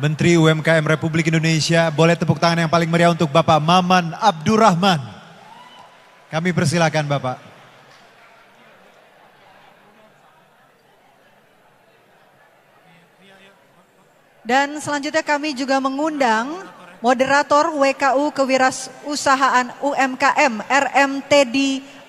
Menteri UMKM Republik Indonesia. Boleh tepuk tangan yang paling meriah untuk Bapak Maman Abdurrahman. Kami persilakan Bapak. Dan selanjutnya kami juga mengundang moderator WKU Kewirausahaan UMKM RMTD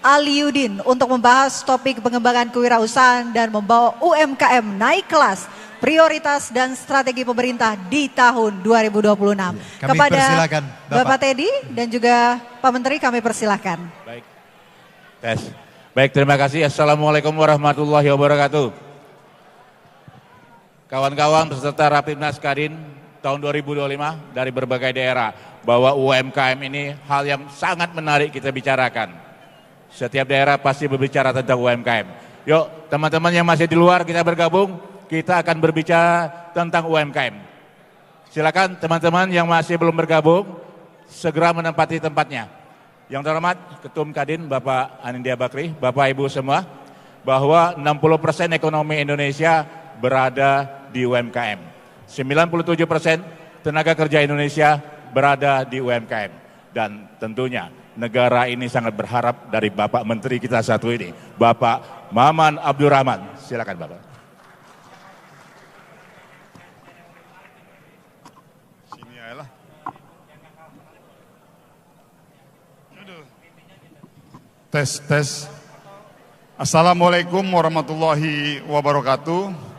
Aliudin untuk membahas topik pengembangan kewirausahaan dan membawa UMKM naik kelas, prioritas dan strategi pemerintah di tahun 2026. Kami Kepada persilakan Bapak Teddy dan juga Pak Menteri kami persilakan. Baik. Tes. Baik, terima kasih. Assalamualaikum warahmatullahi wabarakatuh. Kawan-kawan peserta Rapimnas Kadin tahun 2025 dari berbagai daerah, bahwa UMKM ini hal yang sangat menarik kita bicarakan. Setiap daerah pasti berbicara tentang UMKM. Yuk teman-teman yang masih di luar kita bergabung, kita akan berbicara tentang UMKM. Silakan teman-teman yang masih belum bergabung, segera menempati tempatnya. Yang terhormat Ketum Kadin Bapak Anindya Bakri, Bapak Ibu semua, bahwa 60% ekonomi Indonesia berada di UMKM. 97% tenaga kerja Indonesia berada di UMKM. Dan tentunya negara ini sangat berharap dari Bapak Menteri kita satu ini, Bapak Maman Abdurrahman. Silakan Bapak. Sini aja lah. Tes. Assalamualaikum warahmatullahi wabarakatuh.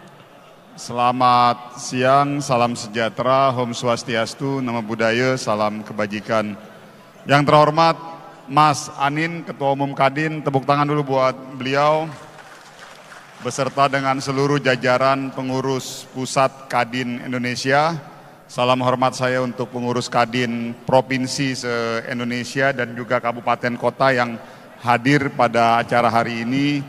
Selamat siang, salam sejahtera, Om Swastiastu, Namo Buddhaya, salam kebajikan. Yang terhormat Mas Anin, Ketua Umum Kadin, tepuk tangan dulu buat beliau, beserta dengan seluruh jajaran pengurus pusat Kadin Indonesia. Salam hormat saya untuk pengurus Kadin Provinsi se-Indonesia dan juga kabupaten kota yang hadir pada acara hari ini,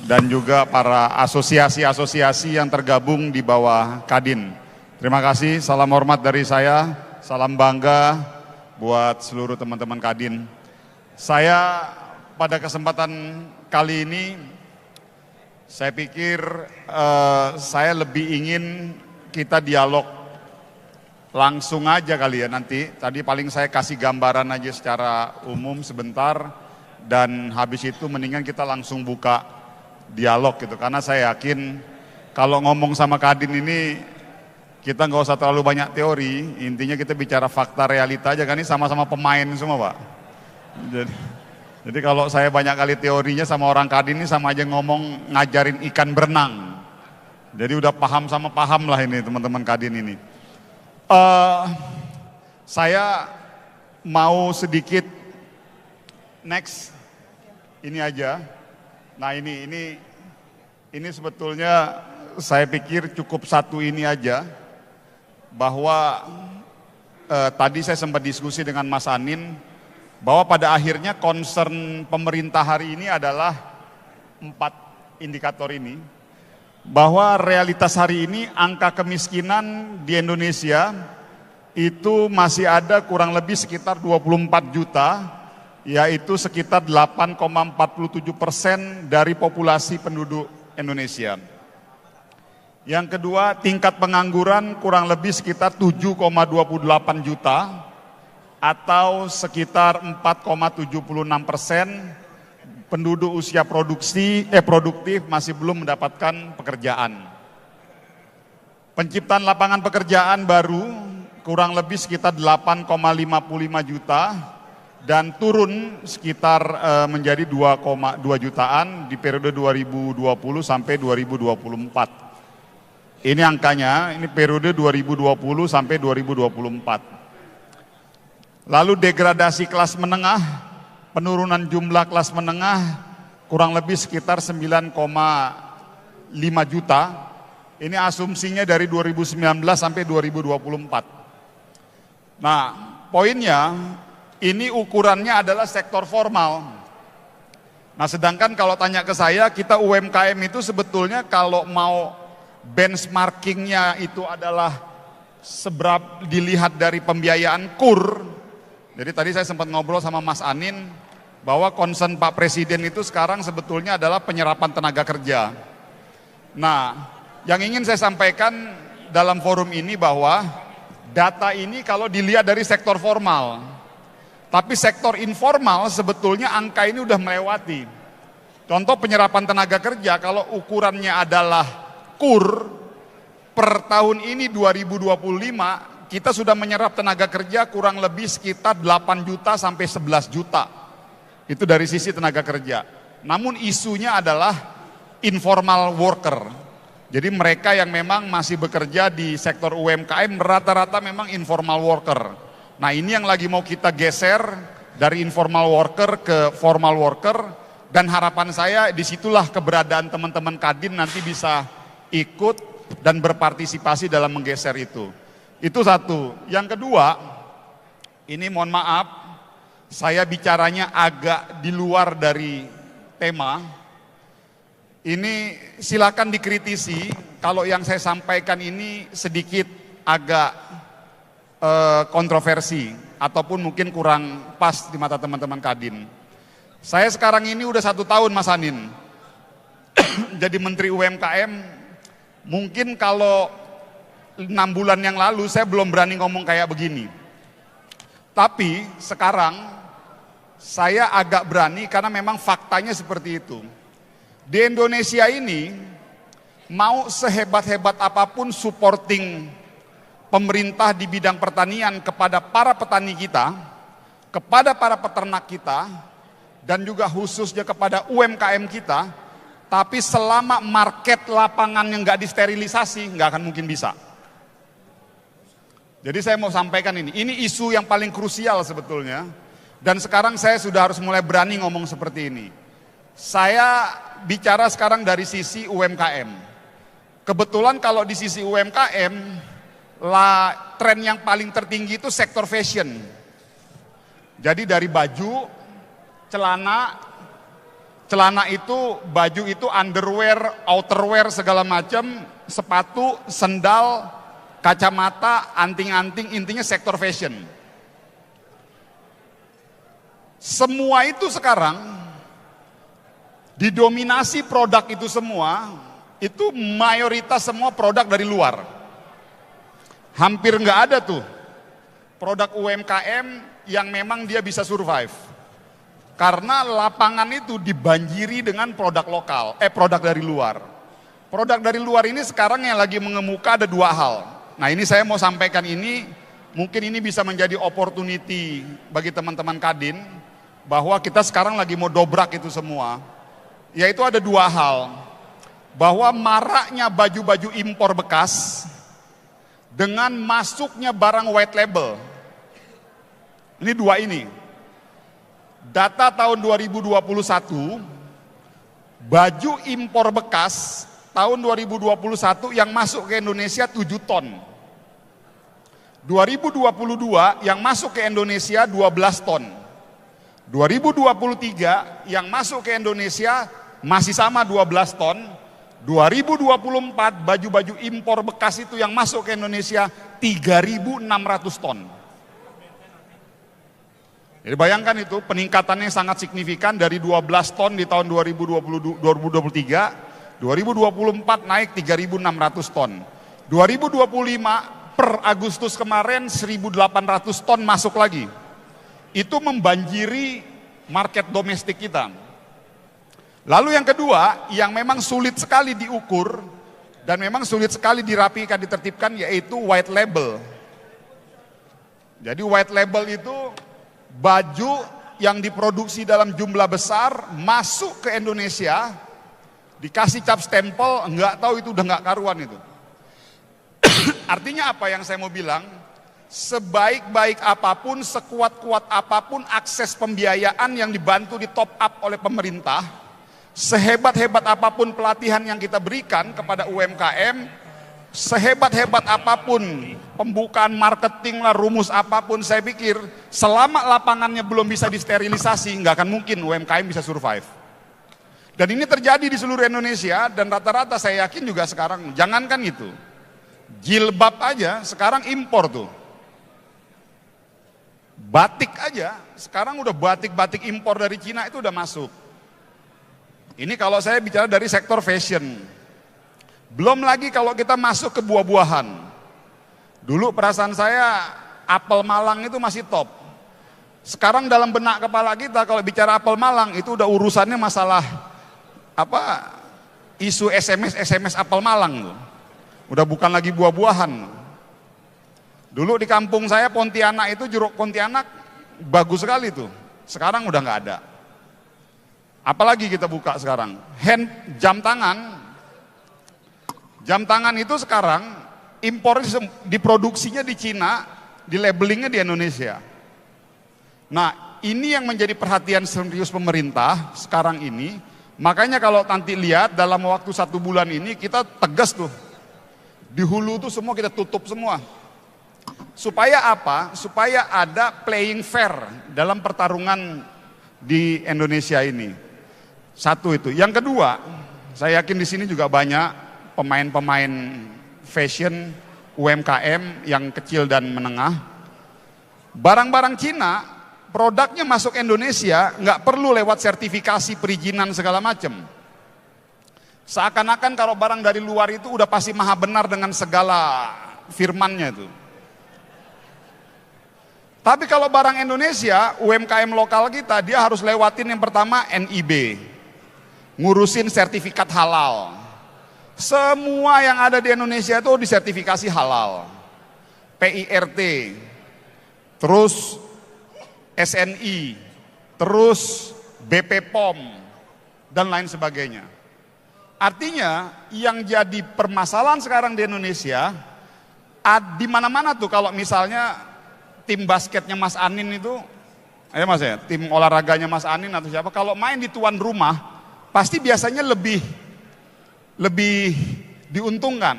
dan juga para asosiasi-asosiasi yang tergabung di bawah Kadin. Terima kasih, salam hormat dari saya, salam bangga buat seluruh teman-teman Kadin. Saya pada kesempatan kali ini, saya pikir saya lebih ingin kita dialog langsung aja kali ya nanti. Tadi paling saya kasih gambaran aja secara umum sebentar, dan habis itu mendingan kita langsung buka dialog gitu. Karena saya yakin kalau ngomong sama Kadin ini, kita nggak usah terlalu banyak teori, intinya kita bicara fakta realita aja, kan ini sama-sama pemain semua Pak. Jadi kalau saya banyak kali teorinya sama orang Kadin ini sama aja ngomong ngajarin ikan berenang. Jadi udah paham sama paham lah ini teman-teman Kadin ini. Saya mau sedikit next ini aja. Nah ini sebetulnya saya pikir cukup satu ini aja. Bahwa tadi saya sempat diskusi dengan Mas Anin, bahwa pada akhirnya concern pemerintah hari ini adalah 4 indikator ini. Bahwa realitas hari ini angka kemiskinan di Indonesia itu masih ada kurang lebih sekitar 24 juta, yaitu sekitar 8,47% dari populasi penduduk Indonesia. Yang kedua, tingkat pengangguran kurang lebih sekitar 7,28 juta atau sekitar 4,76% penduduk usia produktif masih belum mendapatkan pekerjaan. Penciptaan lapangan pekerjaan baru kurang lebih sekitar 8,55 juta dan turun sekitar menjadi 2,2 jutaan di periode 2020 sampai 2024. Ini angkanya, ini periode 2020 sampai 2024. Lalu degradasi kelas menengah, penurunan jumlah kelas menengah kurang lebih sekitar 9,5 juta. Ini asumsinya dari 2019 sampai 2024. Nah, poinnya ini ukurannya adalah sektor formal. Nah, sedangkan kalau tanya ke saya, kita UMKM itu sebetulnya kalau mau benchmarkingnya itu adalah seberapa dilihat dari pembiayaan KUR. Jadi tadi saya sempat ngobrol sama Mas Anin bahwa concern Pak Presiden itu sekarang sebetulnya adalah penyerapan tenaga kerja. Nah, yang ingin saya sampaikan dalam forum ini bahwa data ini kalau dilihat dari sektor formal. Tapi sektor informal sebetulnya angka ini udah melewati. Contoh penyerapan tenaga kerja, kalau ukurannya adalah KUR, per tahun ini 2025, kita sudah menyerap tenaga kerja kurang lebih sekitar 8 juta sampai 11 juta. Itu dari sisi tenaga kerja. Namun isunya adalah informal worker. Jadi mereka yang memang masih bekerja di sektor UMKM rata-rata memang informal worker. Nah ini yang lagi mau kita geser dari informal worker ke formal worker. Dan harapan saya disitulah keberadaan teman-teman Kadin nanti bisa ikut dan berpartisipasi dalam menggeser itu. Itu satu. Yang kedua, ini mohon maaf, saya bicaranya agak di luar dari tema. Ini silakan dikritisi kalau yang saya sampaikan ini sedikit agak kontroversi ataupun mungkin kurang pas di mata teman-teman Kadin. Saya sekarang ini udah 1 tahun Mas Anin jadi Menteri UMKM. Mungkin kalau 6 bulan yang lalu saya belum berani ngomong kayak begini. Tapi sekarang saya agak berani karena memang faktanya seperti itu. Di Indonesia ini, mau sehebat-hebat apapun supporting pemerintah di bidang pertanian kepada para petani kita, kepada para peternak kita, dan juga khususnya kepada UMKM kita, tapi selama market lapangan yang nggak disterilisasi, nggak akan mungkin bisa. Jadi saya mau sampaikan ini isu yang paling krusial sebetulnya, dan sekarang saya sudah harus mulai berani ngomong seperti ini. Saya bicara sekarang dari sisi UMKM. Kebetulan kalau di sisi UMKM, tren yang paling tertinggi itu sektor fashion. Jadi dari baju, celana itu, baju itu underwear, outerwear segala macam, sepatu, sendal, kacamata, anting-anting, intinya sektor fashion. Semua itu sekarang didominasi produk itu semua, itu mayoritas semua produk dari luar. Hampir nggak ada tuh produk UMKM yang memang dia bisa survive. Karena lapangan itu dibanjiri dengan produk lokal, produk dari luar. Produk dari luar ini sekarang yang lagi mengemuka ada 2 hal. Nah ini saya mau sampaikan ini, mungkin ini bisa menjadi opportunity bagi teman-teman Kadin, bahwa kita sekarang lagi mau dobrak itu semua. Yaitu ada 2 hal, bahwa maraknya baju-baju impor bekas dengan masuknya barang white label. Ini 2 ini. Data tahun 2021, baju impor bekas tahun 2021 yang masuk ke Indonesia 7 ton. 2022 yang masuk ke Indonesia 12 ton. 2023 yang masuk ke Indonesia masih sama 12 ton. 2024 baju-baju impor bekas itu yang masuk ke Indonesia 3.600 ton. Jadi bayangkan itu peningkatannya sangat signifikan dari 12 ton di tahun 2023, 2024 naik 3.600 ton. 2025 per Agustus kemarin 1.800 ton masuk lagi. Itu membanjiri market domestik kita. Lalu yang kedua, yang memang sulit sekali diukur dan memang sulit sekali dirapikan, ditertibkan, yaitu white label. Jadi white label itu baju yang diproduksi dalam jumlah besar masuk ke Indonesia, dikasih cap stempel, nggak tahu itu udah nggak karuan itu. Artinya apa yang saya mau bilang? Sebaik-baik apapun, sekuat-kuat apapun akses pembiayaan yang dibantu di top up oleh pemerintah, sehebat-hebat apapun pelatihan yang kita berikan kepada UMKM, sehebat-hebat apapun pembukaan marketing lah, rumus apapun, saya pikir selama lapangannya belum bisa disterilisasi, nggak akan mungkin UMKM bisa survive. Dan ini terjadi di seluruh Indonesia, dan rata-rata saya yakin juga sekarang, jangankan itu, jilbab aja sekarang impor tuh. Batik aja, sekarang udah batik-batik impor dari Cina itu udah masuk. Ini kalau saya bicara dari sektor fashion. Belum lagi kalau kita masuk ke buah-buahan. Dulu perasaan saya apel Malang itu masih top. Sekarang dalam benak kepala kita kalau bicara apel Malang itu udah urusannya masalah apa isu SMS apel Malang tuh. Udah bukan lagi buah-buahan. Dulu di kampung saya Pontianak itu jeruk Pontianak bagus sekali tuh. Sekarang udah nggak ada. Apalagi kita buka sekarang jam tangan. Jam tangan itu sekarang impor diproduksinya di Cina, di labelingnya di Indonesia. Nah, ini yang menjadi perhatian serius pemerintah sekarang ini. Makanya kalau nanti lihat dalam waktu 1 bulan ini kita tegas tuh. Di hulu tuh semua kita tutup semua. Supaya apa? Supaya ada playing fair dalam pertarungan di Indonesia ini. Satu itu. Yang kedua, saya yakin di sini juga banyak pemain-pemain fashion UMKM yang kecil dan menengah. Barang-barang Cina, produknya masuk Indonesia nggak perlu lewat sertifikasi perizinan segala macam. Seakan-akan kalau barang dari luar itu udah pasti maha benar dengan segala firmannya itu. Tapi kalau barang Indonesia, UMKM lokal kita, dia harus lewatin yang pertama NIB. Ngurusin sertifikat halal. Semua yang ada di Indonesia itu disertifikasi halal. PIRT, terus SNI, terus BP POM, dan lain sebagainya. Artinya yang jadi permasalahan sekarang di Indonesia, di mana-mana tuh kalau misalnya tim basketnya Mas Anin itu, Mas ya, tim olahraganya Mas Anin atau siapa, kalau main di tuan rumah, pasti biasanya lebih diuntungkan.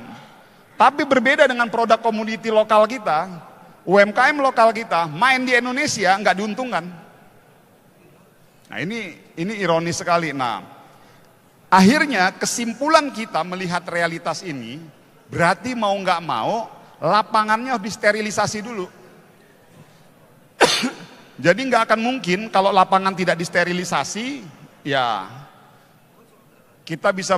Tapi berbeda dengan produk komoditi lokal kita, UMKM lokal kita main di Indonesia nggak diuntungkan. Nah ini ironis sekali. Nah akhirnya kesimpulan kita melihat realitas ini berarti mau nggak mau lapangannya harus disterilisasi dulu. Jadi nggak akan mungkin kalau lapangan tidak disterilisasi, ya kita bisa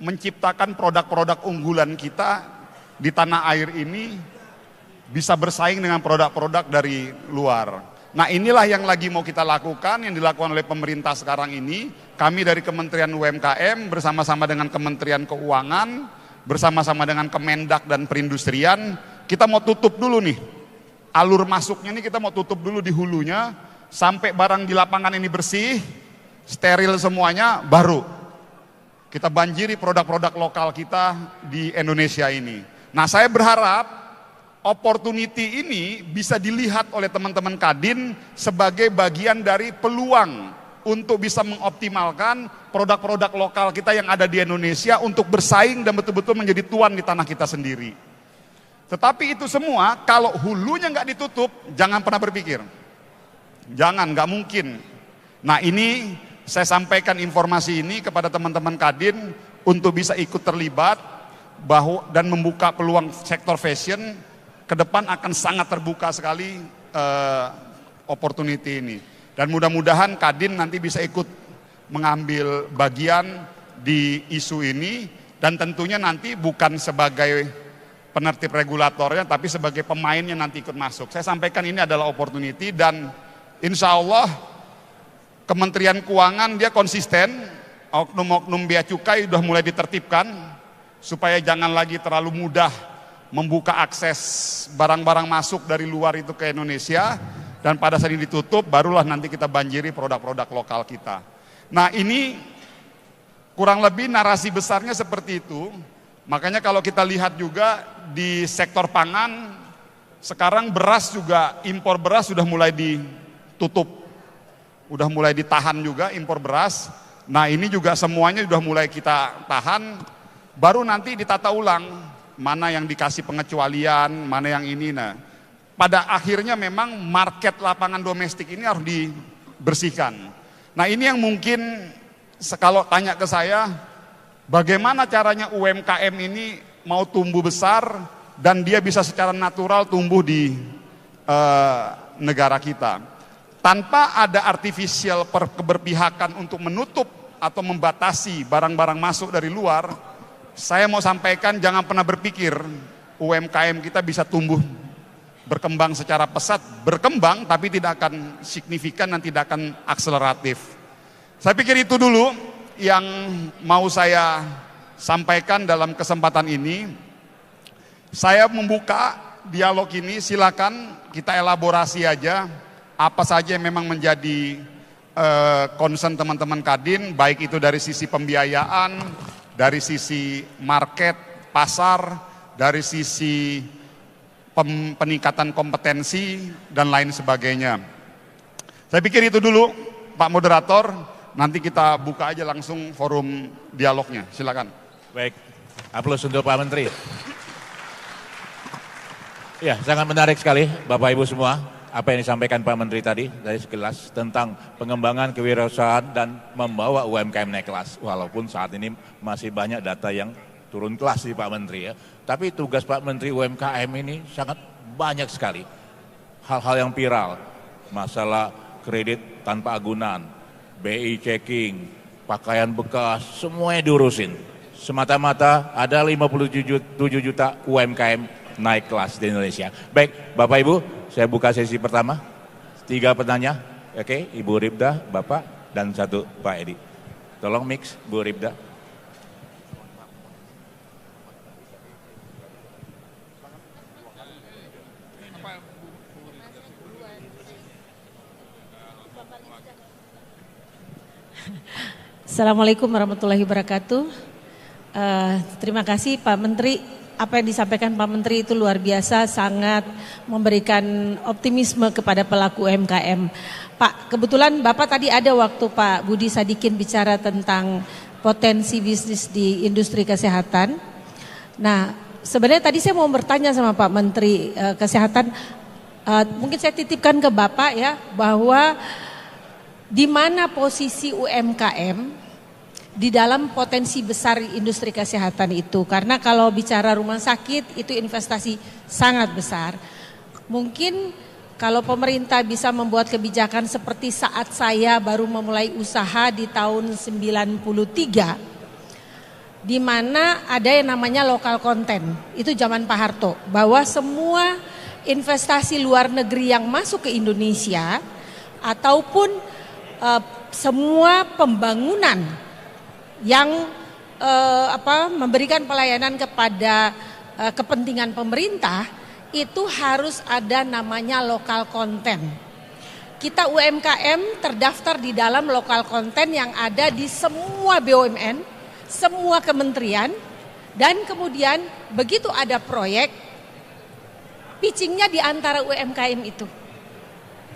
menciptakan produk-produk unggulan kita di tanah air ini bisa bersaing dengan produk-produk dari luar. Nah inilah yang lagi mau kita lakukan, yang dilakukan oleh pemerintah sekarang ini. Kami dari Kementerian UMKM bersama-sama dengan Kementerian Keuangan, bersama-sama dengan Kemendak dan Perindustrian, kita mau tutup dulu nih. Alur masuknya ini kita mau tutup dulu di hulunya, sampai barang di lapangan ini bersih, steril semuanya, baru kita banjiri produk-produk lokal kita di Indonesia ini. Nah saya berharap opportunity ini bisa dilihat oleh teman-teman Kadin sebagai bagian dari peluang untuk bisa mengoptimalkan produk-produk lokal kita yang ada di Indonesia untuk bersaing dan betul-betul menjadi tuan di tanah kita sendiri. Tetapi itu semua kalau hulunya nggak ditutup, jangan pernah berpikir. Jangan, nggak mungkin. Nah ini saya sampaikan informasi ini kepada teman-teman Kadin untuk bisa ikut terlibat dan membuka peluang sektor fashion. Ke depan akan sangat terbuka sekali opportunity ini. Dan mudah-mudahan Kadin nanti bisa ikut mengambil bagian di isu ini. Dan tentunya nanti bukan sebagai penertib regulatornya, tapi sebagai pemainnya nanti ikut masuk. Saya sampaikan ini adalah opportunity dan insya Allah Kementerian Keuangan dia konsisten, oknum-oknum bea cukai sudah mulai ditertibkan, supaya jangan lagi terlalu mudah membuka akses barang-barang masuk dari luar itu ke Indonesia, dan pada saat ini ditutup barulah nanti kita banjiri produk-produk lokal kita. Nah ini kurang lebih narasi besarnya seperti itu. Makanya kalau kita lihat juga di sektor pangan, sekarang beras juga, impor beras sudah mulai ditutup, udah mulai ditahan juga impor beras. Nah ini juga semuanya sudah mulai kita tahan, baru nanti ditata ulang mana yang dikasih pengecualian, mana yang ini. Nah pada akhirnya memang market lapangan domestik ini harus dibersihkan. Nah ini yang mungkin kalau tanya ke saya, bagaimana caranya UMKM ini mau tumbuh besar dan dia bisa secara natural tumbuh di negara kita tanpa ada artificial keberpihakan untuk menutup atau membatasi barang-barang masuk dari luar. Saya mau sampaikan jangan pernah berpikir UMKM kita bisa tumbuh berkembang secara pesat, berkembang tapi tidak akan signifikan dan tidak akan akseleratif. Saya pikir itu dulu yang mau saya sampaikan dalam kesempatan ini. Saya membuka dialog ini, silakan kita elaborasi aja apa saja yang memang menjadi concern teman-teman Kadin, baik itu dari sisi pembiayaan, dari sisi market, pasar, dari sisi peningkatan kompetensi, dan lain sebagainya. Saya pikir itu dulu, Pak Moderator, nanti kita buka aja langsung forum dialognya, silakan. Baik, aplaus untuk Pak Menteri. Ya, sangat menarik sekali Bapak Ibu semua apa yang disampaikan Pak Menteri tadi dari sekilas tentang pengembangan kewirausahaan dan membawa UMKM naik kelas. Walaupun saat ini masih banyak data yang turun kelas di Pak Menteri ya. Tapi tugas Pak Menteri UMKM ini sangat banyak sekali. Hal-hal yang viral, masalah kredit tanpa agunan, BI checking, pakaian bekas, semuanya diurusin. Semata-mata ada 57 juta UMKM naik kelas di Indonesia. Baik, Bapak Ibu, saya buka sesi pertama. 3 penanya, oke, Ibu Ribda, Bapak, dan 1 Pak Edi. Tolong mix, Bu Ribda. Assalamualaikum warahmatullahi wabarakatuh. Terima kasih Pak Menteri. Apa yang disampaikan Pak Menteri itu luar biasa, sangat memberikan optimisme kepada pelaku UMKM. Pak, kebetulan Bapak tadi ada waktu Pak Budi Sadikin bicara tentang potensi bisnis di industri kesehatan. Nah, sebenarnya tadi saya mau bertanya sama Pak Menteri Kesehatan, mungkin saya titipkan ke Bapak ya, bahwa di mana posisi UMKM di dalam potensi besar industri kesehatan itu. Karena kalau bicara rumah sakit itu investasi sangat besar. Mungkin kalau pemerintah bisa membuat kebijakan seperti saat saya baru memulai usaha di tahun 93, di mana ada yang namanya lokal konten. Itu zaman Pak Harto, bahwa semua investasi luar negeri yang masuk ke Indonesia ataupun semua pembangunan yang memberikan pelayanan kepada kepentingan pemerintah itu harus ada namanya lokal konten. Kita UMKM terdaftar di dalam lokal konten yang ada di semua BUMN, semua kementerian, dan kemudian begitu ada proyek, pitchingnya di antara UMKM itu.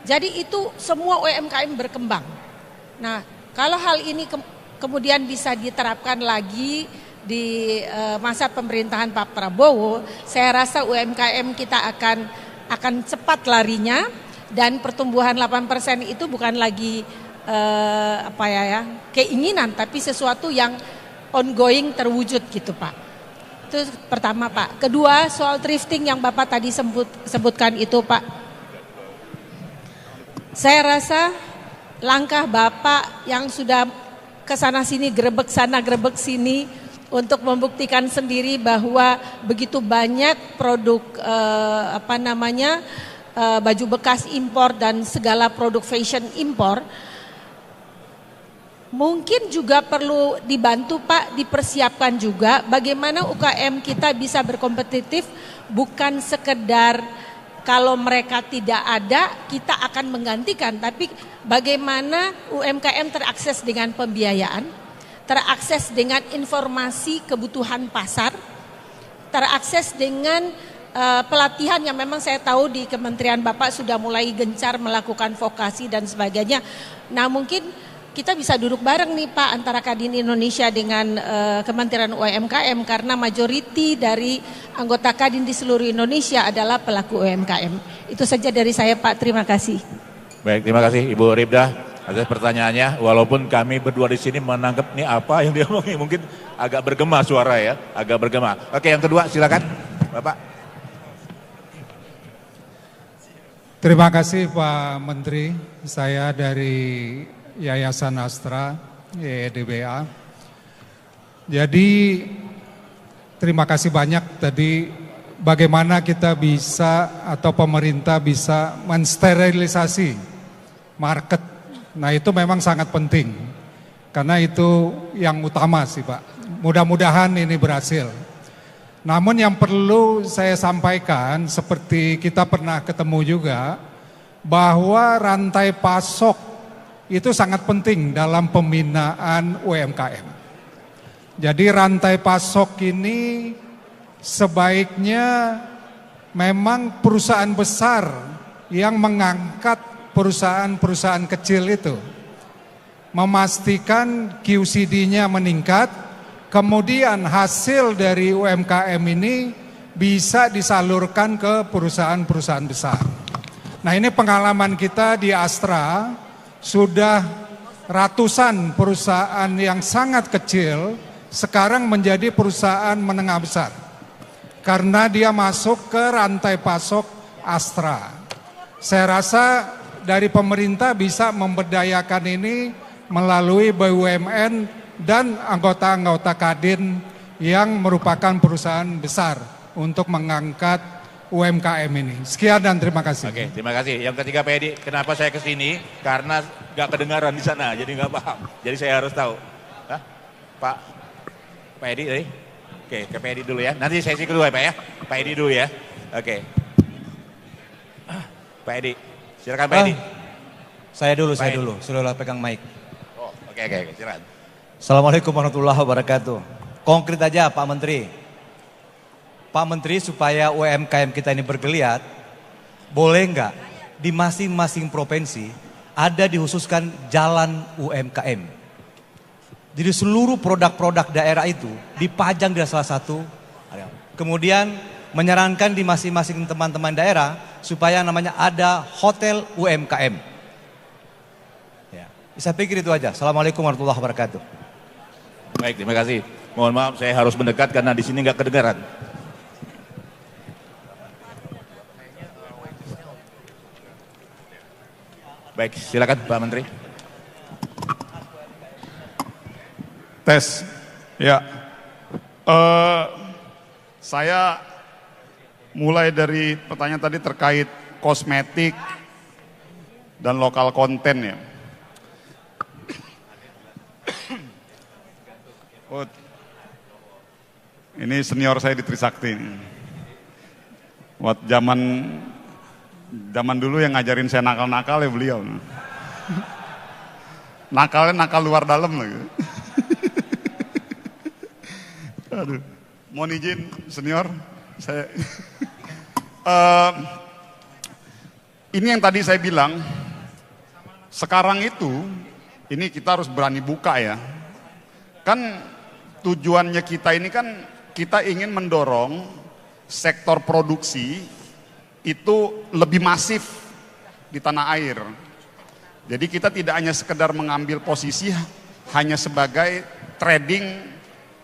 Jadi itu semua UMKM berkembang. Nah, kalau hal ini kemudian bisa diterapkan lagi di masa pemerintahan Pak Prabowo, saya rasa UMKM kita akan cepat larinya, dan pertumbuhan 8% itu bukan lagi keinginan, tapi sesuatu yang ongoing terwujud gitu Pak. Itu pertama Pak. Kedua, soal thrifting yang Bapak tadi sebutkan itu Pak. Saya rasa langkah Bapak yang sudah kesana sini, grebek sana, grebek sini, untuk membuktikan sendiri bahwa begitu banyak produk baju bekas impor dan segala produk fashion impor, mungkin juga perlu dibantu Pak, dipersiapkan juga bagaimana UKM kita bisa berkompetitif, bukan sekedar kalau mereka tidak ada kita akan menggantikan, tapi bagaimana UMKM terakses dengan pembiayaan, terakses dengan informasi kebutuhan pasar, terakses dengan pelatihan yang memang saya tahu di Kementerian Bapak sudah mulai gencar melakukan vokasi dan sebagainya. Nah, mungkin kita bisa duduk bareng nih Pak antara Kadin Indonesia dengan Kementerian UMKM, karena majoriti dari anggota Kadin di seluruh Indonesia adalah pelaku UMKM. Itu saja dari saya Pak, terima kasih. Baik, terima kasih Ibu Ribda atas pertanyaannya. Walaupun kami berdua di sini menangkap nih apa yang dia omongin, mungkin agak bergema suara ya, agak bergema. Oke, yang kedua silakan Bapak. Terima kasih Pak Menteri, saya dari Yayasan Astra, YEDBA. Jadi terima kasih banyak tadi bagaimana kita bisa atau pemerintah bisa mensterilisasi market. Nah itu memang sangat penting, karena itu yang utama sih Pak. Mudah-mudahan ini berhasil. Namun yang perlu saya sampaikan, seperti kita pernah ketemu juga, bahwa rantai pasok itu sangat penting dalam pembinaan UMKM. Jadi rantai pasok ini sebaiknya memang perusahaan besar yang mengangkat perusahaan-perusahaan kecil itu, memastikan QCD-nya meningkat, kemudian hasil dari UMKM ini bisa disalurkan ke perusahaan-perusahaan besar. Nah ini pengalaman kita di Astra, sudah ratusan perusahaan yang sangat kecil sekarang menjadi perusahaan menengah besar. Karena dia masuk ke rantai pasok Astra. Saya rasa dari pemerintah bisa memberdayakan ini melalui BUMN dan anggota-anggota Kadin yang merupakan perusahaan besar untuk mengangkat UMKM ini. Sekian dan terima kasih. Oke, terima kasih. Yang ketiga Pak Edi, kenapa saya ke sini? Karena nggak kedengaran di sana, jadi nggak paham. Jadi saya harus tahu. Hah? Pak Edi tadi? Oke, ke Pak Edi dulu ya. Nanti sesi kedua ya Pak ya. Pak Edi dulu ya. Oke. Pak Edi, silakan Pak Edi. Saya dulu. Sudah pegang mic. Oh, oke, silakan. Assalamualaikum warahmatullahi wabarakatuh. Konkret aja Pak Menteri. Pak Menteri, supaya UMKM kita ini bergeliat, boleh nggak di masing-masing provinsi ada dikhususkan jalan UMKM. Jadi seluruh produk-produk daerah itu dipajang di salah satu. Kemudian menyarankan di masing-masing teman-teman daerah supaya namanya ada hotel UMKM. Ya, saya pikir itu aja. Assalamualaikum warahmatullahi wabarakatuh. Baik, terima kasih. Mohon maaf saya harus mendekat karena di sini nggak kedengaran. Baik, silakan Pak Menteri. Tes, ya. Saya mulai dari pertanyaan tadi terkait kosmetik dan lokal konten ya. Oh, ini senior saya di Trisakti. Waktu zaman dulu yang ngajarin saya nakal-nakal ya beliau. Nakalnya nakal luar dalam lagi. Aduh, mohon izin senior, saya ini yang tadi saya bilang, sekarang itu ini kita harus berani buka ya. Kan tujuannya kita ini kan kita ingin mendorong sektor produksi itu lebih masif di tanah air. Jadi kita tidak hanya sekedar mengambil posisi hanya sebagai trading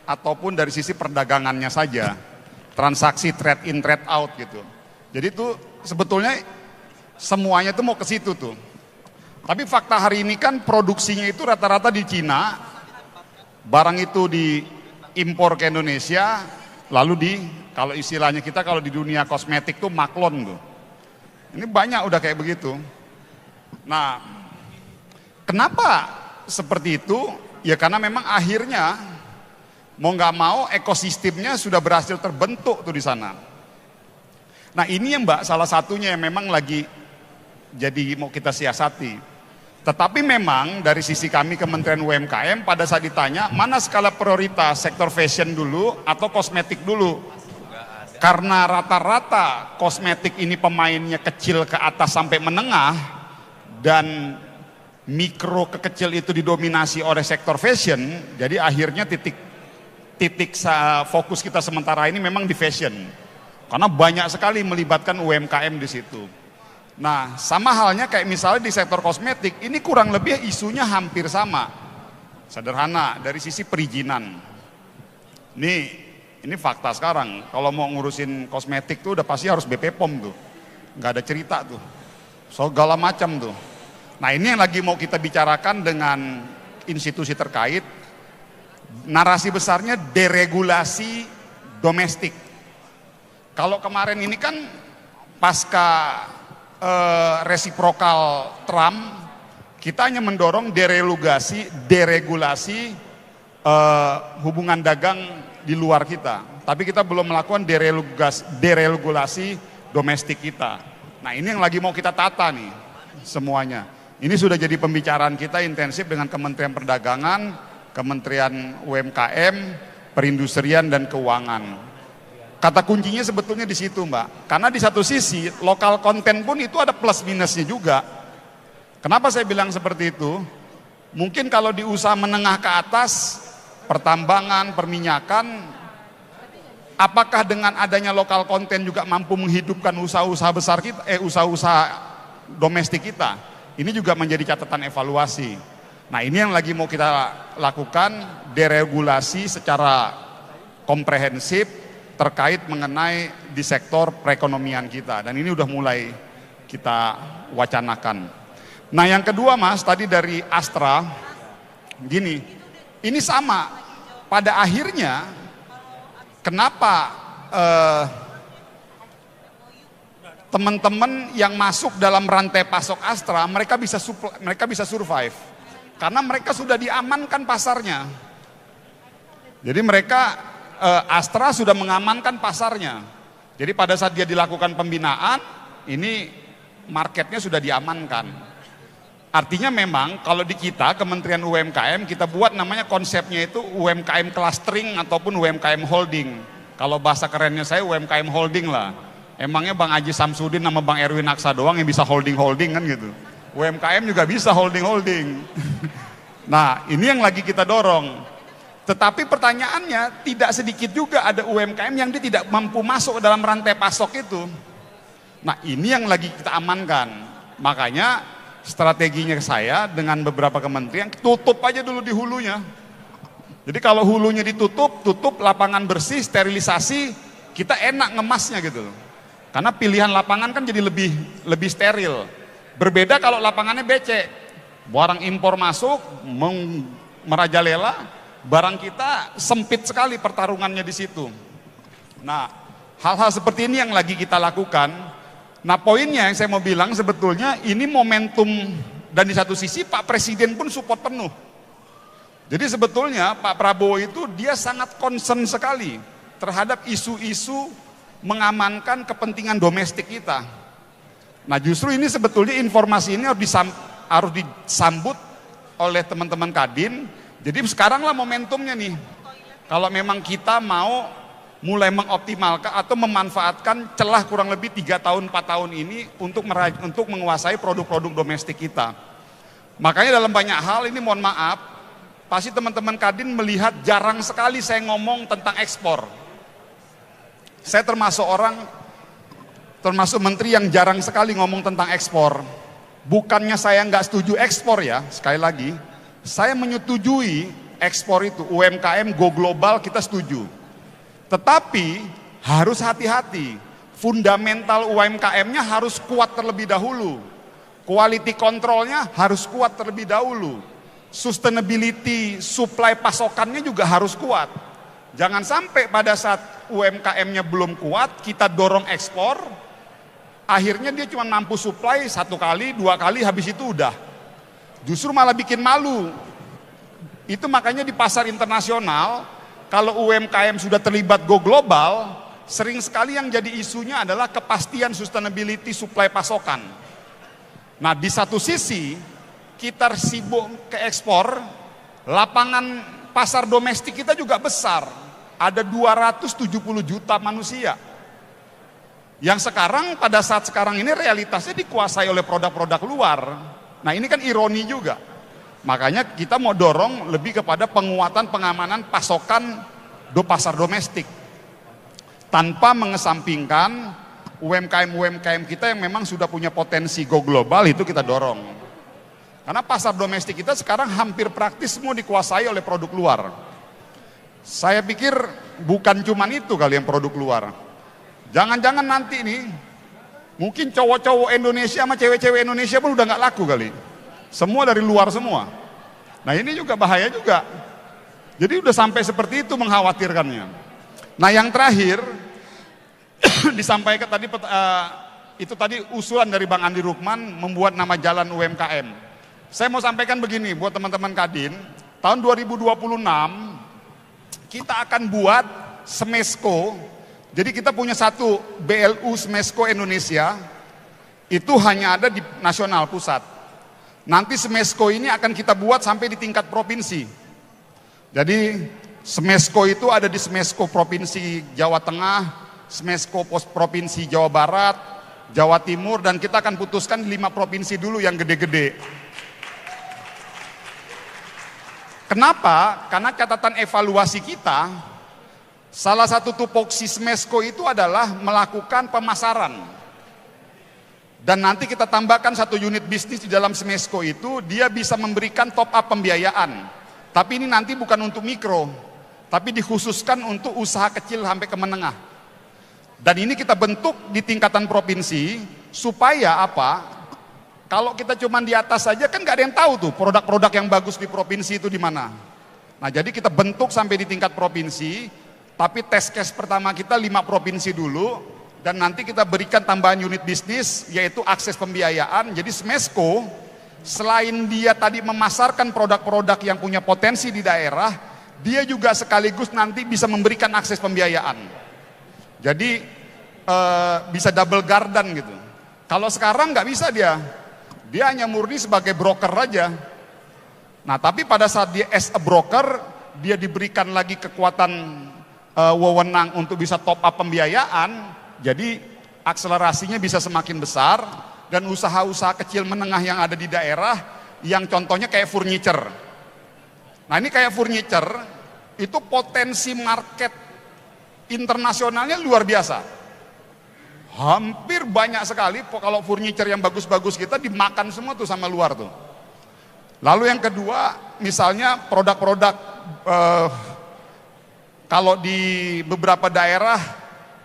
ataupun dari sisi perdagangannya saja, transaksi trade in trade out gitu. Jadi itu sebetulnya semuanya itu mau ke situ tuh. Tapi fakta hari ini kan produksinya itu rata-rata di Cina, barang itu diimpor ke Indonesia, lalu kalau istilahnya kita kalau di dunia kosmetik tuh maklon tuh. Ini banyak udah kayak begitu. Nah, kenapa seperti itu? Ya karena memang akhirnya mau nggak mau ekosistemnya sudah berhasil terbentuk tuh di sana. Nah ini yang Mbak salah satunya yang memang lagi jadi mau kita siasati. Tetapi memang dari sisi kami Kementerian UMKM pada saat ditanya mana skala prioritas sektor fashion dulu atau kosmetik dulu. Karena rata-rata kosmetik ini pemainnya kecil ke atas sampai menengah dan mikro ke kecil itu didominasi oleh sektor fashion, jadi akhirnya titik fokus kita sementara ini memang di fashion. Karena banyak sekali melibatkan UMKM di situ. Nah, sama halnya kayak misalnya di sektor kosmetik, ini kurang lebih isunya hampir sama. Sederhana, dari sisi perizinan. Ini fakta sekarang, kalau mau ngurusin kosmetik tuh udah pasti harus BP POM tuh. Nggak ada cerita tuh. Segala macam tuh. Nah ini yang lagi mau kita bicarakan dengan institusi terkait. Narasi besarnya deregulasi domestik. Kalau kemarin ini kan pasca resiprokal Trump, kita hanya mendorong deregulasi hubungan dagang di luar kita. Tapi kita belum melakukan deregulasi domestik kita. Nah ini yang lagi mau kita tata nih semuanya. Ini sudah jadi pembicaraan kita intensif dengan Kementerian Perdagangan, Kementerian UMKM, Perindustrian dan Keuangan. Kata kuncinya sebetulnya di situ Mbak. Karena di satu sisi lokal konten pun itu ada plus minusnya juga. Kenapa saya bilang seperti itu? Mungkin kalau di usaha menengah ke atas, pertambangan, perminyakan, apakah dengan adanya lokal konten juga mampu menghidupkan usaha-usaha besar kita, usaha-usaha domestik kita? Ini juga menjadi catatan evaluasi. Nah ini yang lagi mau kita lakukan, deregulasi secara komprehensif terkait mengenai di sektor perekonomian kita. Dan ini udah mulai kita wacanakan. Nah yang kedua Mas, tadi dari Astra, gini, ini sama. Pada akhirnya, kenapa teman-teman yang masuk dalam rantai pasok Astra, mereka bisa survive. Karena mereka sudah diamankan pasarnya. Jadi mereka Astra sudah mengamankan pasarnya. Jadi pada saat dia dilakukan pembinaan, ini marketnya sudah diamankan. Artinya memang kalau di kita, Kementerian UMKM, kita buat namanya konsepnya itu UMKM clustering ataupun UMKM holding. Kalau bahasa kerennya saya UMKM holding lah. Emangnya Bang Haji Samsudin sama Bang Erwin Aksa doang yang bisa holding-holding kan gitu. UMKM juga bisa holding-holding. Nah ini yang lagi kita dorong. Tetapi pertanyaannya tidak sedikit juga ada UMKM yang dia tidak mampu masuk ke dalam rantai pasok itu. Nah ini yang lagi kita amankan. Makanya strateginya saya dengan beberapa kementerian, tutup aja dulu di hulunya. Jadi kalau hulunya tutup lapangan bersih, sterilisasi, kita enak ngemasnya gitu. Karena pilihan lapangan kan jadi lebih steril. Berbeda kalau lapangannya becek. Barang impor masuk, merajalela, barang kita sempit sekali pertarungannya di situ. Nah, hal-hal seperti ini yang lagi kita lakukan. Nah, poinnya yang saya mau bilang sebetulnya ini momentum dan di satu sisi Pak Presiden pun support penuh. Jadi sebetulnya Pak Prabowo itu dia sangat concern sekali terhadap isu-isu mengamankan kepentingan domestik kita. Nah, justru ini sebetulnya informasi ini harus disambut oleh teman-teman Kadin. Jadi sekaranglah momentumnya nih, kalau memang kita mau mulai mengoptimalkan atau memanfaatkan celah kurang lebih 3 tahun 4 tahun ini untuk menguasai produk-produk domestik kita. Makanya dalam banyak hal ini mohon maaf, pasti teman-teman Kadin melihat jarang sekali saya ngomong tentang ekspor. Saya termasuk menteri yang jarang sekali ngomong tentang ekspor. Bukannya saya nggak setuju ekspor ya, sekali lagi. Saya menyetujui ekspor itu, UMKM go global kita setuju. Tetapi harus hati-hati, fundamental UMKM-nya harus kuat terlebih dahulu. Quality control-nya harus kuat terlebih dahulu. Sustainability, supply pasokannya juga harus kuat. Jangan sampai pada saat UMKM-nya belum kuat, kita dorong ekspor, akhirnya dia cuma mampu supply 1 kali, 2 kali, habis itu udah. Justru malah bikin malu. Itu makanya di pasar internasional, kalau UMKM sudah terlibat go global, sering sekali yang jadi isunya adalah kepastian sustainability supply pasokan. Nah di satu sisi, kita sibuk ke ekspor, lapangan pasar domestik kita juga besar. Ada 270 juta manusia. Yang sekarang, pada saat sekarang ini realitasnya dikuasai oleh produk-produk luar. Nah ini kan ironi juga. Makanya kita mau dorong lebih kepada penguatan pengamanan pasokan pasar domestik. Tanpa mengesampingkan UMKM kita yang memang sudah punya potensi go global, itu kita dorong. Karena pasar domestik kita sekarang hampir praktis semua dikuasai oleh produk luar. Saya pikir bukan cuma itu kali yang produk luar. Jangan-jangan nanti nih, mungkin cowok-cowok Indonesia sama cewek-cewek Indonesia pun udah nggak laku kali. Semua dari luar semua. Nah ini juga bahaya juga. Jadi udah sampai seperti itu mengkhawatirkannya. Nah yang terakhir, disampaikan tadi itu tadi usulan dari Bang Andi Rukman membuat nama jalan UMKM. Saya mau sampaikan begini buat teman-teman Kadin, tahun 2026 kita akan buat Smesco. Jadi kita punya satu BLU Smesco Indonesia, itu hanya ada di nasional pusat. Nanti Smesco ini akan kita buat sampai di tingkat provinsi. Jadi Smesco itu ada di Smesco Provinsi Jawa Tengah, Smesco Provinsi Jawa Barat, Jawa Timur, dan kita akan putuskan 5 provinsi dulu yang gede-gede. Kenapa? Karena catatan evaluasi kita, salah satu tupoksi Smesco itu adalah melakukan pemasaran. Dan nanti kita tambahkan satu unit bisnis di dalam Smesco itu, dia bisa memberikan top up pembiayaan. Tapi ini nanti bukan untuk mikro, tapi dikhususkan untuk usaha kecil sampai ke menengah. Dan ini kita bentuk di tingkatan provinsi, supaya apa? Kalau kita cuma di atas saja kan gak ada yang tahu tuh produk-produk yang bagus di provinsi itu di mana. Nah jadi kita bentuk sampai di tingkat provinsi, tapi test case pertama kita 5 provinsi dulu, dan nanti kita berikan tambahan unit bisnis, yaitu akses pembiayaan. Jadi Smesco, selain dia tadi memasarkan produk-produk yang punya potensi di daerah, dia juga sekaligus nanti bisa memberikan akses pembiayaan. Jadi bisa double garden gitu. Kalau sekarang nggak bisa dia hanya murni sebagai broker aja. Nah tapi pada saat dia as a broker, dia diberikan lagi kekuatan wewenang untuk bisa top up pembiayaan, jadi akselerasinya bisa semakin besar, dan usaha-usaha kecil menengah yang ada di daerah, yang contohnya kayak furniture. Nah ini kayak furniture, itu potensi market internasionalnya luar biasa. Hampir banyak sekali kalau furniture yang bagus-bagus kita dimakan semua tuh sama luar tuh. Lalu yang kedua, misalnya produk-produk kalau di beberapa daerah,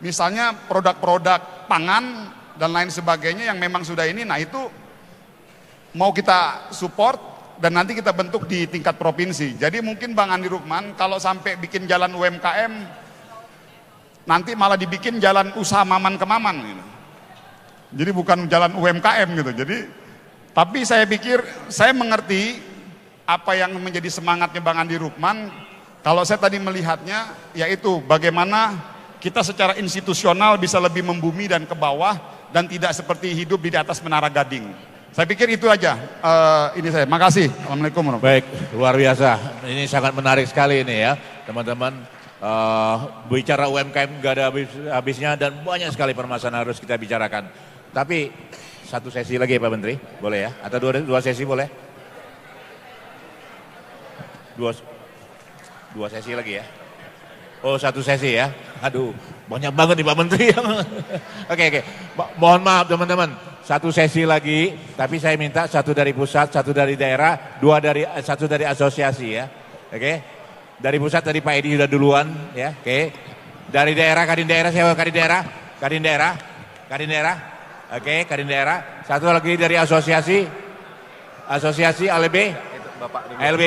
misalnya produk-produk pangan dan lain sebagainya yang memang sudah ini, nah itu mau kita support dan nanti kita bentuk di tingkat provinsi. Jadi mungkin Bang Andi Rukman kalau sampai bikin jalan UMKM, nanti malah dibikin jalan usaha maman ke maman gitu. Jadi bukan jalan UMKM gitu. Jadi tapi saya pikir, saya mengerti apa yang menjadi semangatnya Bang Andi Rukman. Kalau saya tadi melihatnya, yaitu bagaimana kita secara institusional bisa lebih membumi dan ke bawah, dan tidak seperti hidup di atas menara gading. Saya pikir itu aja ini saya. Makasih. Assalamualaikum warahmatullahi wabarakatuh. Baik, luar biasa. Ini sangat menarik sekali ini ya, teman-teman. Bicara UMKM gak ada habisnya, dan banyak sekali permasalahan harus kita bicarakan. Tapi satu sesi lagi ya Pak Menteri, boleh ya? Atau dua sesi boleh? Dua sesi lagi ya? Oh satu sesi ya? Aduh banyak banget nih Pak Menteri. Oke. Mohon maaf teman-teman, satu sesi lagi, tapi saya minta satu dari pusat, satu dari daerah, satu dari asosiasi ya. Oke. Dari pusat tadi Pak Edi sudah duluan ya. Oke. Dari daerah, Kadin daerah, siapa Kadin daerah? Kadin daerah. Oke, Kadin daerah. Satu lagi dari asosiasi ALB. ALB.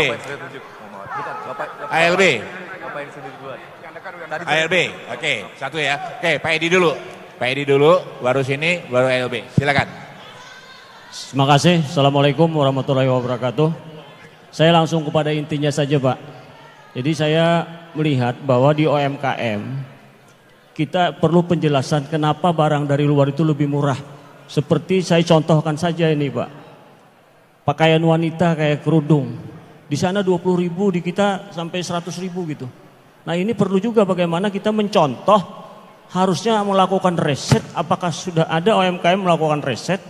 ALB. Oke, satu ya. Oke, Pak Edi dulu. Baru sini, baru ALB. Silakan. Terima kasih. Assalamualaikum warahmatullahi wabarakatuh. Saya langsung kepada intinya saja Pak. Jadi saya melihat bahwa di UMKM kita perlu penjelasan kenapa barang dari luar itu lebih murah. Seperti saya contohkan saja ini Pak, pakaian wanita kayak kerudung, di sana 20.000, di kita sampai 100.000 gitu. Nah ini perlu juga bagaimana kita mencontoh, harusnya melakukan riset, apakah sudah ada UMKM melakukan riset,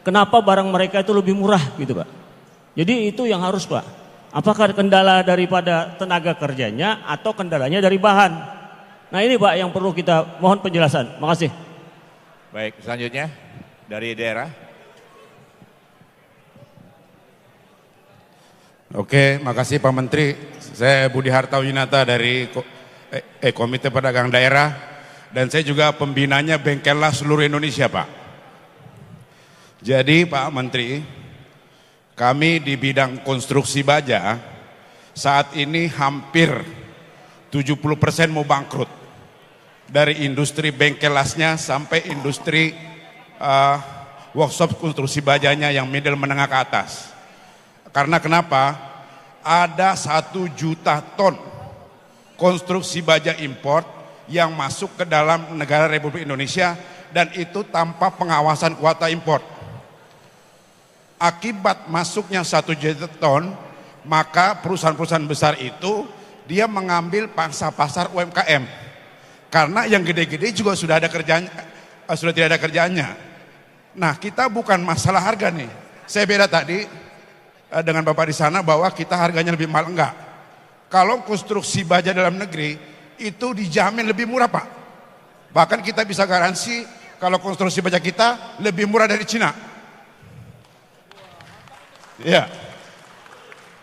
kenapa barang mereka itu lebih murah gitu Pak. Jadi itu yang harus Pak. Apakah kendala daripada tenaga kerjanya atau kendalanya dari bahan? Nah ini Pak yang perlu kita mohon penjelasan. Makasih. Baik, selanjutnya dari daerah. Oke, makasih Pak Menteri. Saya Budi Hartawinata dari Komite Pedagang Daerah, dan saya juga pembinanya Bengkellah seluruh Indonesia Pak. Jadi Pak Menteri, kami di bidang konstruksi baja saat ini hampir 70% mau bangkrut. dari industri bengkel lasnya sampai industri workshop konstruksi bajanya yang middle menengah ke atas. Karena kenapa? Ada 1 juta ton konstruksi baja import yang masuk ke dalam negara Republik Indonesia dan itu tanpa pengawasan kuota import. Akibat masuknya 1 juta ton, maka perusahaan-perusahaan besar itu dia mengambil pangsa pasar UMKM. Karena yang gede-gede juga sudah ada kerjanya, sudah tidak ada kerjanya. Nah, kita bukan masalah harga nih. Saya beda tadi dengan Bapak di sana bahwa kita harganya lebih mahal, enggak. Kalau konstruksi baja dalam negeri itu dijamin lebih murah, Pak. Bahkan kita bisa garansi kalau konstruksi baja kita lebih murah dari Cina. Ya.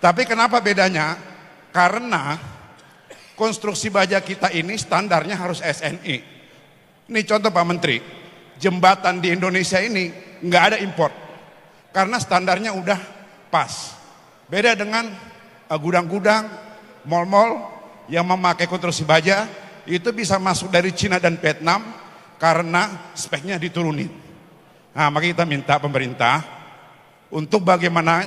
Tapi kenapa bedanya? Karena konstruksi baja kita ini standarnya harus SNI. Ini contoh Pak Menteri, jembatan di Indonesia ini nggak ada import. Karena standarnya udah pas. Beda dengan gudang-gudang, mal-mal yang memakai konstruksi baja, itu bisa masuk dari Cina dan Vietnam karena speknya diturunin. Nah, maka kita minta pemerintah untuk bagaimana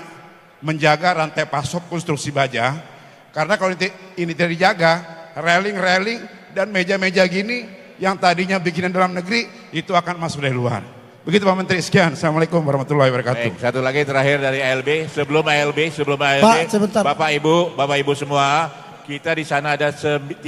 menjaga rantai pasok konstruksi baja. Karena kalau ini tidak dijaga, railing-railing dan meja-meja gini yang tadinya bikinan dalam negeri itu akan masuk dari luar. Begitu Pak Menteri, sekian. Assalamualaikum warahmatullahi wabarakatuh. Baik, satu lagi terakhir dari ALB. Sebelum ALB, Pak, sebentar. Bapak Ibu semua, kita di sana ada 13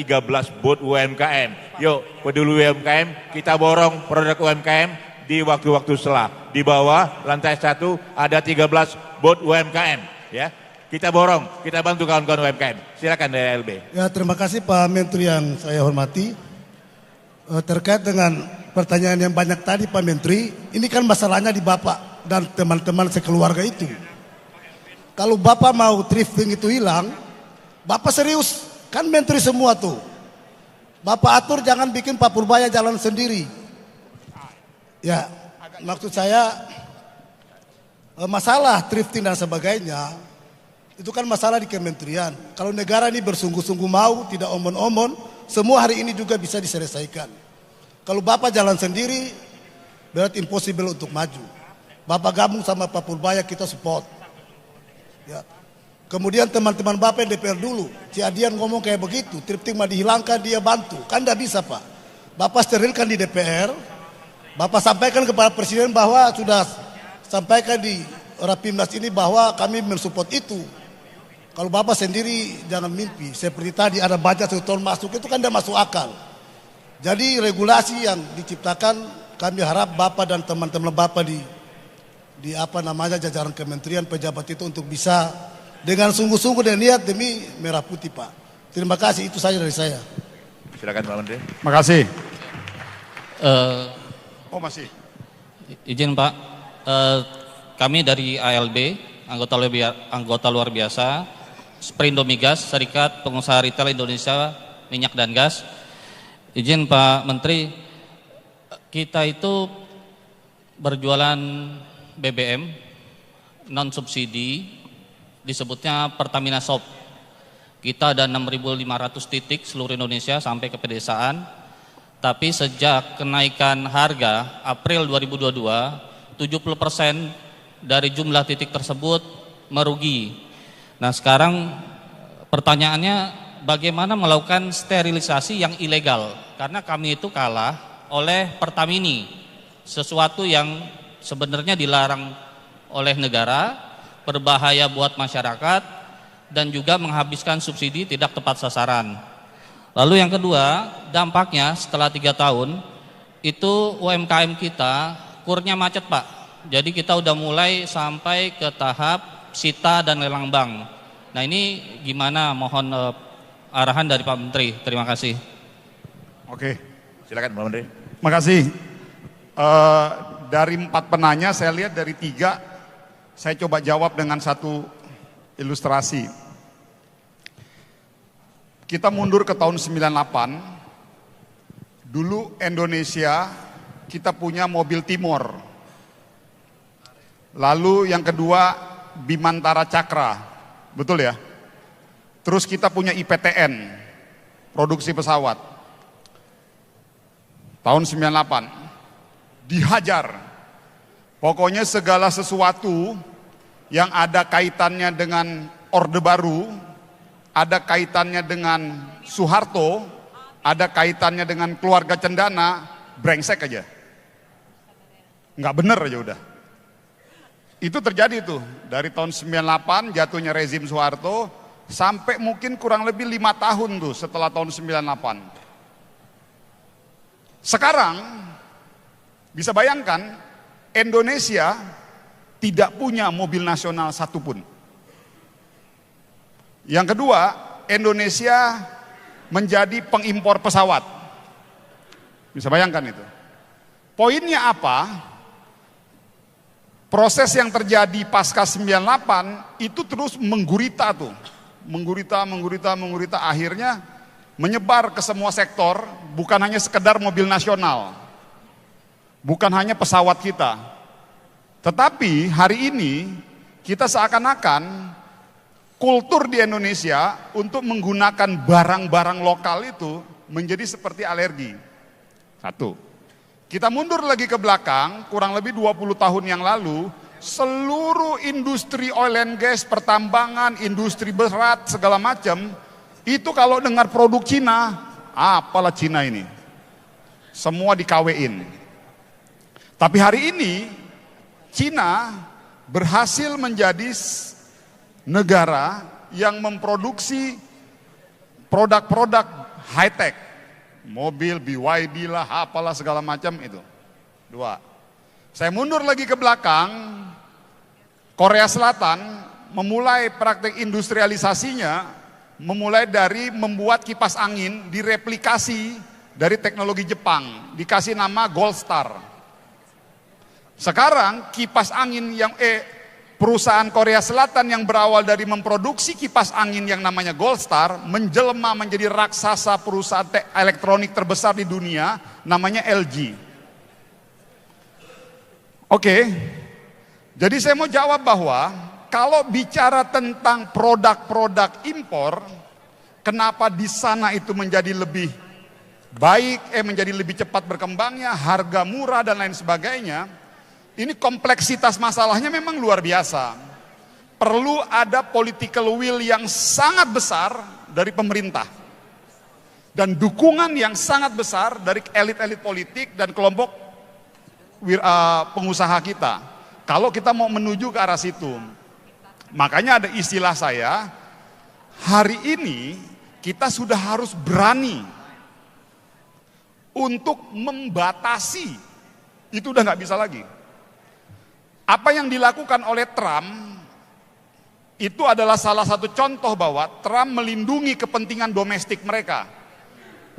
booth UMKM. Yuk, peduli UMKM, kita borong produk UMKM di waktu-waktu setelah. Di bawah lantai 1 ada 13 booth UMKM, ya. Kita borong, kita bantu kawan-kawan UMKM. Silakan dari ALB. Ya, terima kasih Pak Menteri yang saya hormati. Terkait dengan pertanyaan yang banyak tadi Pak Menteri, ini kan masalahnya di Bapak dan teman-teman sekeluarga itu. Kalau Bapak mau thrifting itu hilang, Bapak serius, kan Menteri semua tuh. Bapak atur jangan bikin Pak Purbaya jalan sendiri. Ya, maksud saya masalah thrifting dan sebagainya, itu kan masalah di kementerian. Kalau negara ini bersungguh-sungguh mau, tidak omon-omon, semua hari ini juga bisa diselesaikan. Kalau Bapak jalan sendiri, berarti impossible untuk maju. Bapak gabung sama Pak Purbaya, kita support. Ya. Kemudian teman-teman Bapak yang DPR dulu, Ciadian ngomong kayak begitu, thrifting mah dihilangkan, dia bantu. Kan tidak bisa Pak. Bapak sterilkan di DPR, Bapak sampaikan kepada Presiden bahwa sudah sampaikan di Rapimnas ini bahwa kami mensupport itu. Kalau Bapak sendiri jangan mimpi, seperti tadi ada baja 1 ton masuk, itu kan tidak masuk akal. Jadi regulasi yang diciptakan, kami harap Bapak dan teman-teman Bapak di apa namanya jajaran kementerian pejabat itu untuk bisa dengan sungguh-sungguh dan niat demi merah putih Pak. Terima kasih, itu saja dari saya. Silakan Pak Menteri. Terima kasih. Oh masih. Izin Pak, kami dari ALB, anggota luar biasa, Sprindo Migas, Serikat Pengusaha Retail Indonesia Minyak dan Gas. Izin Pak Menteri, kita itu berjualan BBM non subsidi, disebutnya Pertamina Shop. Kita ada 6.500 titik seluruh Indonesia sampai ke pedesaan. Tapi sejak kenaikan harga April 2022, 70% dari jumlah titik tersebut merugi. Nah, sekarang pertanyaannya bagaimana melakukan sterilisasi yang ilegal? Karena kami itu kalah oleh Pertamini, sesuatu yang sebenarnya dilarang oleh negara, berbahaya buat masyarakat, dan juga menghabiskan subsidi tidak tepat sasaran. Lalu yang kedua, dampaknya setelah 3 tahun, itu UMKM kita kurnya macet Pak. Jadi kita udah mulai sampai ke tahap sita dan lelang bank. Nah ini gimana, mohon arahan dari Pak Menteri. Terima kasih. Oke. Silakan Pak Menteri. Terima kasih. Dari 4 penanya, saya lihat dari 3, saya coba jawab dengan 1 ilustrasi. Kita mundur ke tahun 98, dulu Indonesia kita punya mobil Timor. Lalu yang kedua Bimantara Cakra, betul ya? Terus kita punya IPTN, produksi pesawat. tahun 98, dihajar. Pokoknya segala sesuatu yang ada kaitannya dengan Orde Baru, ada kaitannya dengan Soeharto, ada kaitannya dengan keluarga Cendana, brengsek aja. Nggak bener aja udah. Itu terjadi tuh, dari tahun 98 jatuhnya rezim Soeharto, sampai mungkin kurang lebih 5 tahun tuh setelah tahun 98. Sekarang, bisa bayangkan, Indonesia tidak punya mobil nasional satupun. Yang kedua, Indonesia menjadi pengimpor pesawat. Bisa bayangkan itu. Poinnya apa? Proses yang terjadi pasca 98 itu terus menggurita tuh. Menggurita, akhirnya menyebar ke semua sektor, bukan hanya sekedar mobil nasional. Bukan hanya pesawat kita. Tetapi hari ini kita seakan-akan kultur di Indonesia untuk menggunakan barang-barang lokal itu menjadi seperti alergi. Satu. Kita mundur lagi ke belakang, kurang lebih 20 tahun yang lalu, seluruh industri oil and gas, pertambangan, industri berat, segala macam, itu kalau dengar produk Cina, apalah Cina ini. Semua dikawein. Tapi hari ini, Cina berhasil menjadi negara yang memproduksi produk-produk high-tech. Mobil, BYD lah, apalah segala macam itu. Dua. Saya mundur lagi ke belakang, Korea Selatan memulai praktek industrialisasinya, memulai dari membuat kipas angin direplikasi dari teknologi Jepang, dikasih nama Gold Star. Sekarang kipas angin yang perusahaan Korea Selatan yang berawal dari memproduksi kipas angin yang namanya Gold Star menjelma menjadi raksasa perusahaan elektronik terbesar di dunia namanya LG. Oke, jadi saya mau jawab bahwa kalau bicara tentang produk-produk impor, kenapa di sana itu menjadi lebih baik, menjadi lebih cepat berkembangnya, harga murah dan lain sebagainya. Ini kompleksitas masalahnya memang luar biasa. Perlu ada political will yang sangat besar dari pemerintah. Dan dukungan yang sangat besar dari elit-elit politik dan kelompok pengusaha kita. Kalau kita mau menuju ke arah situ. Makanya ada istilah saya, hari ini kita sudah harus berani untuk membatasi. Itu udah nggak bisa lagi. Apa yang dilakukan oleh Trump itu adalah salah satu contoh bahwa Trump melindungi kepentingan domestik mereka.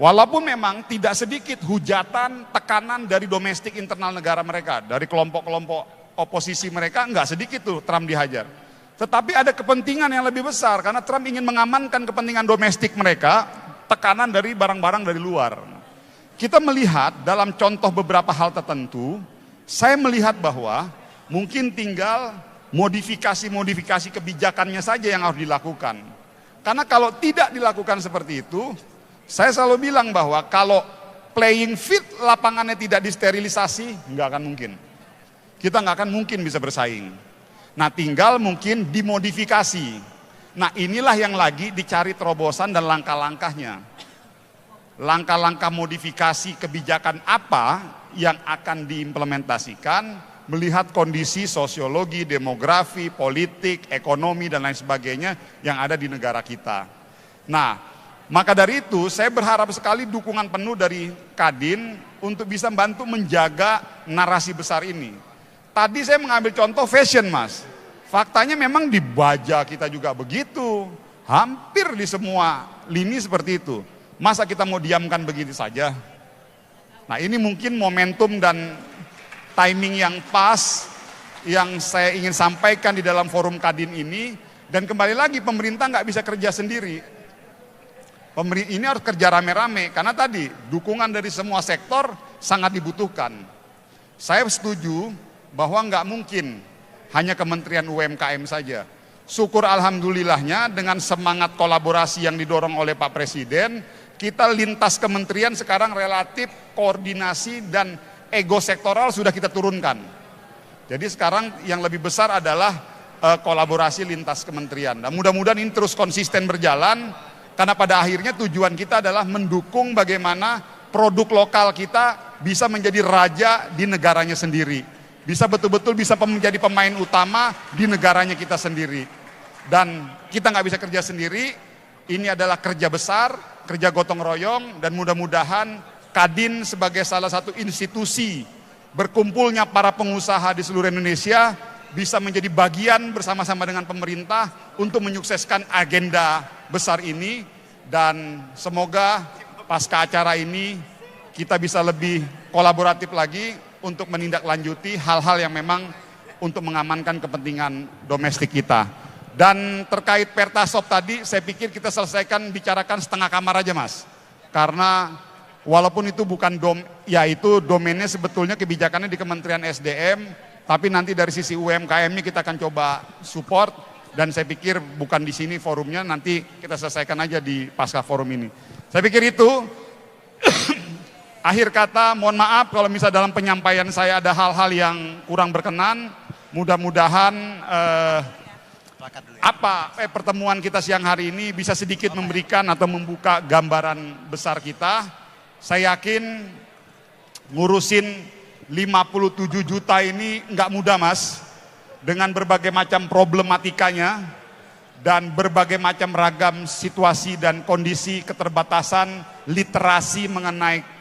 Walaupun memang tidak sedikit hujatan, tekanan dari domestik internal negara mereka, dari kelompok-kelompok oposisi mereka, enggak sedikit tuh Trump dihajar. Tetapi ada kepentingan yang lebih besar karena Trump ingin mengamankan kepentingan domestik mereka, tekanan dari barang-barang dari luar. Kita melihat dalam contoh beberapa hal tertentu, saya melihat bahwa mungkin tinggal modifikasi kebijakannya saja yang harus dilakukan. Karena kalau tidak dilakukan seperti itu, saya selalu bilang bahwa kalau playing field lapangannya tidak disterilisasi, nggak akan mungkin. Kita nggak akan mungkin bisa bersaing. Nah tinggal mungkin dimodifikasi. Nah inilah yang lagi dicari terobosan dan langkah-langkahnya. Langkah-langkah modifikasi kebijakan apa yang akan diimplementasikan, melihat kondisi sosiologi, demografi, politik, ekonomi, dan lain sebagainya yang ada di negara kita. Nah, maka dari itu saya berharap sekali dukungan penuh dari Kadin untuk bisa bantu menjaga narasi besar ini. Tadi saya mengambil contoh fashion, Mas. Faktanya memang di baja kita juga begitu. Hampir di semua lini seperti itu. Masa kita mau diamkan begitu saja? Nah, ini mungkin momentum dan timing yang pas yang saya ingin sampaikan di dalam forum Kadin ini. Dan kembali lagi pemerintah nggak bisa kerja sendiri. Ini harus kerja rame-rame karena tadi dukungan dari semua sektor sangat dibutuhkan. Saya setuju bahwa nggak mungkin hanya Kementerian UMKM saja. Syukur alhamdulillahnya dengan semangat kolaborasi yang didorong oleh Pak Presiden, kita lintas kementerian sekarang relatif koordinasi dan ego sektoral sudah kita turunkan. Jadi sekarang yang lebih besar adalah kolaborasi lintas kementerian. Dan mudah-mudahan ini terus konsisten berjalan, karena pada akhirnya tujuan kita adalah mendukung bagaimana produk lokal kita bisa menjadi raja di negaranya sendiri. Bisa betul-betul bisa menjadi pemain utama di negaranya kita sendiri. Dan kita nggak bisa kerja sendiri, ini adalah kerja besar, kerja gotong royong, dan mudah-mudahan Kadin sebagai salah satu institusi berkumpulnya para pengusaha di seluruh Indonesia bisa menjadi bagian bersama-sama dengan pemerintah untuk menyukseskan agenda besar ini, dan semoga pasca acara ini kita bisa lebih kolaboratif lagi untuk menindaklanjuti hal-hal yang memang untuk mengamankan kepentingan domestik kita. Dan terkait Pertasop tadi, saya pikir kita selesaikan bicarakan setengah kamar aja, Mas. Karena walaupun itu bukan itu domainnya sebetulnya kebijakannya di Kementerian SDM, tapi nanti dari sisi UMKM-nya kita akan coba support, dan saya pikir bukan di sini forumnya, nanti kita selesaikan aja di pasca forum ini. Saya pikir itu. Akhir kata, mohon maaf kalau misalnya dalam penyampaian saya ada hal-hal yang kurang berkenan. Mudah-mudahan pertemuan kita siang hari ini bisa sedikit memberikan atau membuka gambaran besar kita. Saya yakin ngurusin 57 juta ini nggak mudah, Mas. Dengan berbagai macam problematikanya dan berbagai macam ragam situasi dan kondisi keterbatasan literasi mengenai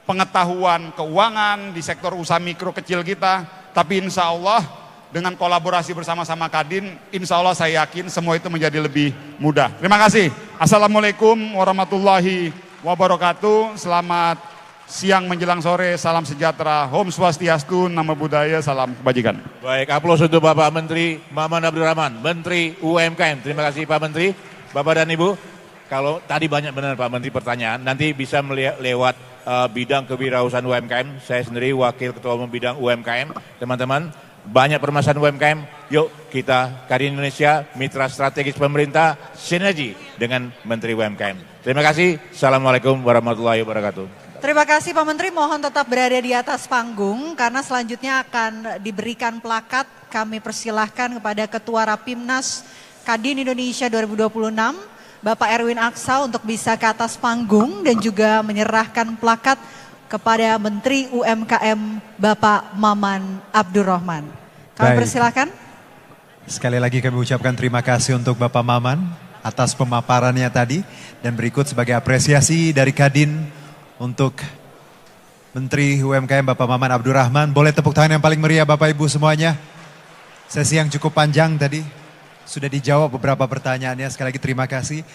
pengetahuan keuangan di sektor usaha mikro kecil kita. Tapi insya Allah dengan kolaborasi bersama-sama Kadin, insya Allah saya yakin semua itu menjadi lebih mudah. Terima kasih. Assalamualaikum warahmatullahi wabarakatuh. Selamat siang menjelang sore, salam sejahtera, Om Swastiastu, Namo Buddhaya, salam kebajikan. Baik, aplaus untuk Bapak Menteri Maman Abdurrahman, Menteri UMKM. Terima kasih Pak Menteri, Bapak dan Ibu. Kalau tadi banyak benar Pak Menteri pertanyaan, nanti bisa melihat lewat bidang kewirausahaan UMKM. Saya sendiri Wakil Ketua Umum Bidang UMKM. Teman-teman, banyak permasalahan UMKM. Yuk kita Kadin Indonesia, mitra strategis pemerintah, sinergi dengan Menteri UMKM. Terima kasih. Assalamualaikum warahmatullahi wabarakatuh. Terima kasih Pak Menteri, mohon tetap berada di atas panggung karena selanjutnya akan diberikan plakat. Kami persilahkan kepada Ketua Rapimnas Kadin Indonesia 2026, Bapak Erwin Aksa, untuk bisa ke atas panggung dan juga menyerahkan plakat kepada Menteri UMKM Bapak Maman Abdurrahman. Kami persilahkan. Sekali lagi kami ucapkan terima kasih untuk Bapak Maman atas pemaparannya tadi, dan berikut sebagai apresiasi dari Kadin untuk Menteri UMKM Bapak Maman Abdurrahman. Boleh tepuk tangan yang paling meriah Bapak Ibu semuanya. Sesi yang cukup panjang tadi, sudah dijawab beberapa pertanyaannya. Sekali lagi terima kasih.